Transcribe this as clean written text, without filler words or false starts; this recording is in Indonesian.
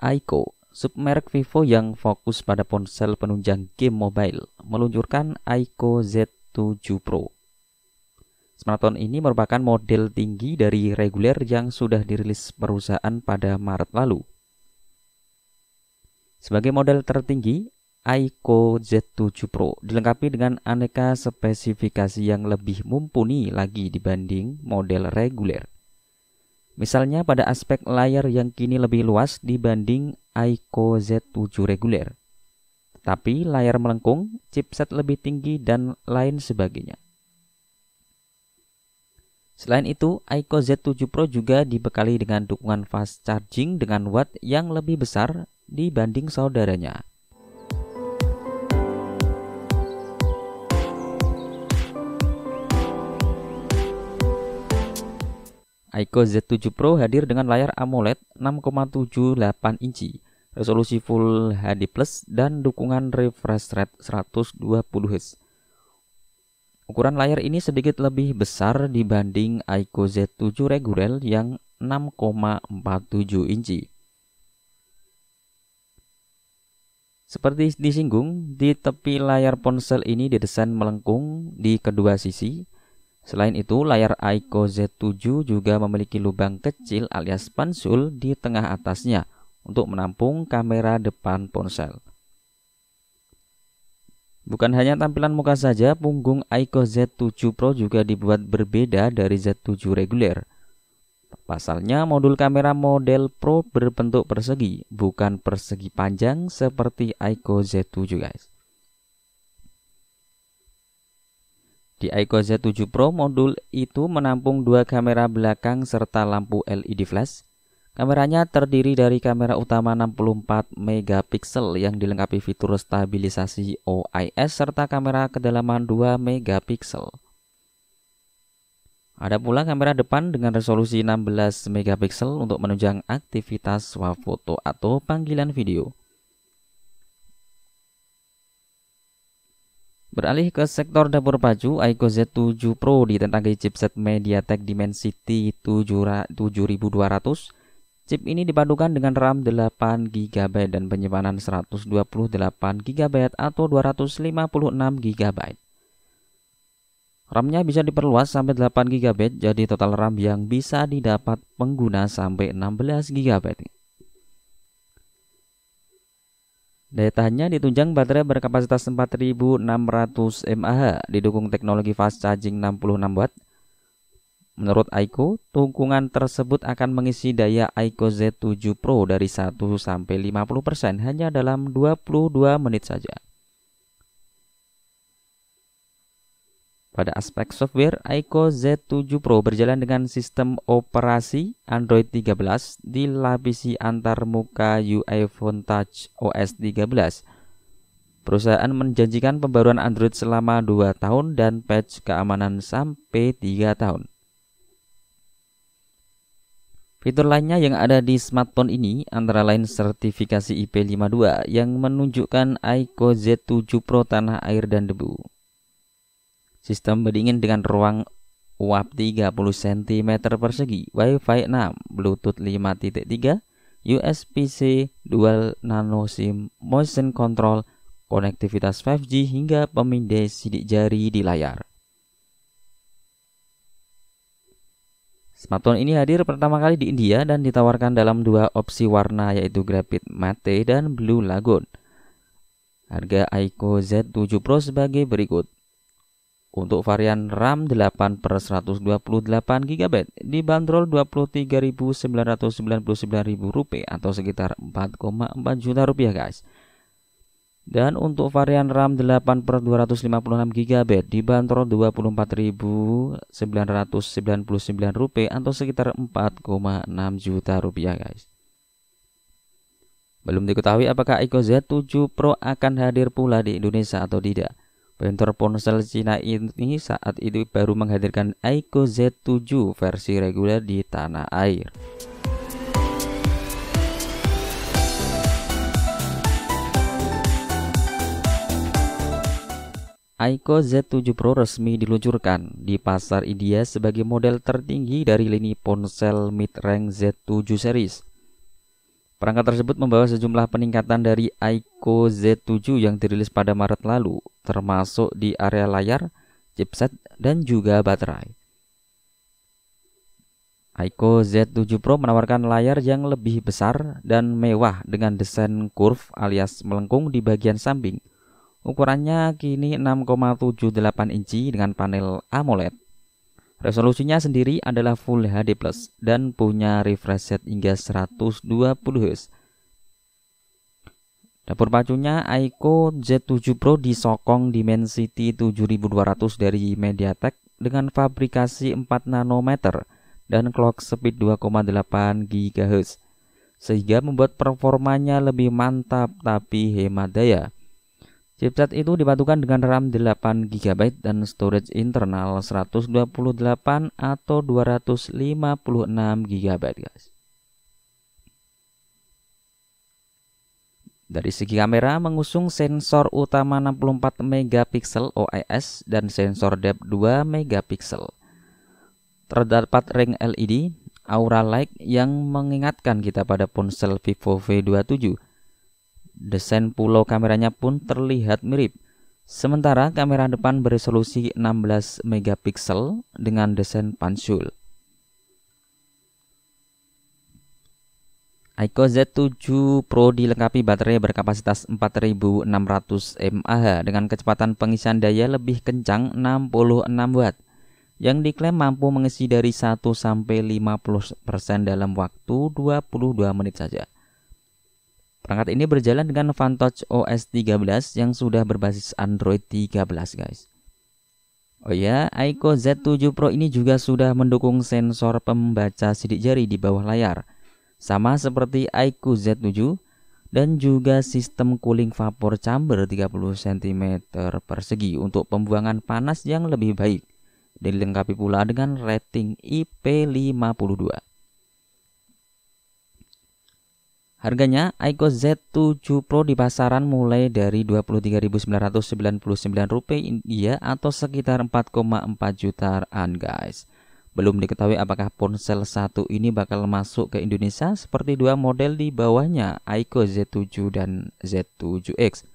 Aiko, submerek Vivo yang fokus pada ponsel penunjang game mobile, meluncurkan Aiko Z7 Pro. Smartphone ini merupakan model tinggi dari reguler yang sudah dirilis perusahaan pada Maret lalu. Sebagai model tertinggi, Aiko Z7 Pro dilengkapi dengan aneka spesifikasi yang lebih mumpuni lagi dibanding model reguler. Misalnya pada aspek layar yang kini lebih luas dibanding Aiko Z7 reguler. Tapi layar melengkung, chipset lebih tinggi, dan lain sebagainya. Selain itu, Aiko Z7 Pro juga dibekali dengan dukungan fast charging dengan watt yang lebih besar dibanding saudaranya. Aiko Z7 Pro hadir dengan layar AMOLED 6,78 inci, resolusi Full HD+, dan dukungan refresh rate 120 Hz. Ukuran layar ini sedikit lebih besar dibanding Aiko Z7 reguler yang 6,47 inci. Seperti disinggung, di tepi layar ponsel ini didesain melengkung di kedua sisi. Selain itu, layar Aiko Z7 juga memiliki lubang kecil alias pansul di tengah atasnya untuk menampung kamera depan ponsel. Bukan hanya tampilan muka saja, punggung Aiko Z7 Pro juga dibuat berbeda dari Z7 reguler. Pasalnya, modul kamera model Pro berbentuk persegi, bukan persegi panjang seperti Aiko Z7 guys. Di Aiko Z7 Pro, modul itu menampung dua kamera belakang serta lampu LED flash. Kameranya terdiri dari kamera utama 64 megapiksel yang dilengkapi fitur stabilisasi OIS serta kamera kedalaman 2 megapiksel. Ada pula kamera depan dengan resolusi 16 megapiksel untuk menunjang aktivitas swafoto atau panggilan video. Beralih ke sektor dapur baju, Aiko Z7 Pro ditentangi chipset MediaTek Dimensity 7200. Chip ini dipadukan dengan RAM 8GB dan penyimpanan 128GB atau 256GB. RAM-nya bisa diperluas sampai 8GB, jadi total RAM yang bisa didapat pengguna sampai 16GB. Daya tahannya ditunjang baterai berkapasitas 4600 mAh, didukung teknologi fast charging 66W. Menurut Aiko, dukungan tersebut akan mengisi daya Aiko Z7 Pro dari 1 sampai 50% hanya dalam 22 menit saja. Pada aspek software, Aiko Z7 Pro berjalan dengan sistem operasi Android 13 dilapisi antarmuka UI Phone Touch OS 13. Perusahaan menjanjikan pembaruan Android selama 2 tahun dan patch keamanan sampai 3 tahun. Fitur lainnya yang ada di smartphone ini antara lain sertifikasi IP52 yang menunjukkan Aiko Z7 Pro tanah air dan debu. Sistem pendingin dengan ruang uap 30 cm persegi, Wi-Fi 6, Bluetooth 5.3, USB-C, Dual Nano SIM, Motion Control, konektivitas 5G hingga pemindai sidik jari di layar. Smartphone ini hadir pertama kali di India dan ditawarkan dalam 2 opsi warna yaitu Graphite Matte dan Blue Lagoon. Harga Aiko Z7 Pro sebagai berikut. Untuk varian RAM 8/128GB dibanderol Rp23.999.000 atau sekitar 4,4 juta rupiah guys. Dan untuk varian RAM 8/256GB dibanderol Rp24.999 atau sekitar 4,6 juta rupiah guys. Belum diketahui apakah Aiko Z7 Pro akan hadir pula di Indonesia atau tidak. Vendor ponsel Cina ini saat itu baru menghadirkan Aiko Z7 versi reguler di tanah air. Aiko Z7 Pro resmi diluncurkan di pasar India sebagai model tertinggi dari lini ponsel mid-range Z7 series. Perangkat tersebut membawa sejumlah peningkatan dari Aiko Z7 yang dirilis pada Maret lalu, termasuk di area layar, chipset, dan juga baterai. Aiko Z7 Pro menawarkan layar yang lebih besar dan mewah dengan desain curve alias melengkung di bagian samping. Ukurannya kini 6,78 inci dengan panel AMOLED. Resolusinya sendiri adalah Full HD Plus dan punya refresh rate hingga 120 Hz. Dapur pacunya Aiko Z7 Pro disokong Dimensity 7200 dari MediaTek dengan fabrikasi 4 nanometer dan clock speed 2,8 GHz, sehingga membuat performanya lebih mantap tapi hemat daya. Chipset itu dipadukan dengan RAM 8 GB dan storage internal 128 atau 256 GB, guys. Dari segi kamera mengusung sensor utama 64 megapiksel OIS dan sensor depth 2 megapiksel. Terdapat ring LED Aura Light yang mengingatkan kita pada ponsel Vivo V27. Desain pulau kameranya pun terlihat mirip. Sementara kamera depan beresolusi 16 megapiksel dengan desain pansul. Aiko Z7 Pro dilengkapi baterai berkapasitas 4600 mAh dengan kecepatan pengisian daya lebih kencang 66 Watt yang diklaim mampu mengisi dari 1-50% dalam waktu 22 menit saja. Perangkat ini berjalan dengan Fantouch OS 13 yang sudah berbasis Android 13, guys. Oh ya, Aiko Z7 Pro ini juga sudah mendukung sensor pembaca sidik jari di bawah layar, sama seperti Aiko Z7, dan juga sistem cooling vapor chamber 30 cm persegi untuk pembuangan panas yang lebih baik. Dilengkapi pula dengan rating IP52. Harganya Aiko Z7 Pro di pasaran mulai dari Rp23.999 atau sekitar 4,4 jutaan, guys. Belum diketahui apakah ponsel satu ini bakal masuk ke Indonesia seperti dua model di bawahnya, Aiko Z7 dan Z7X.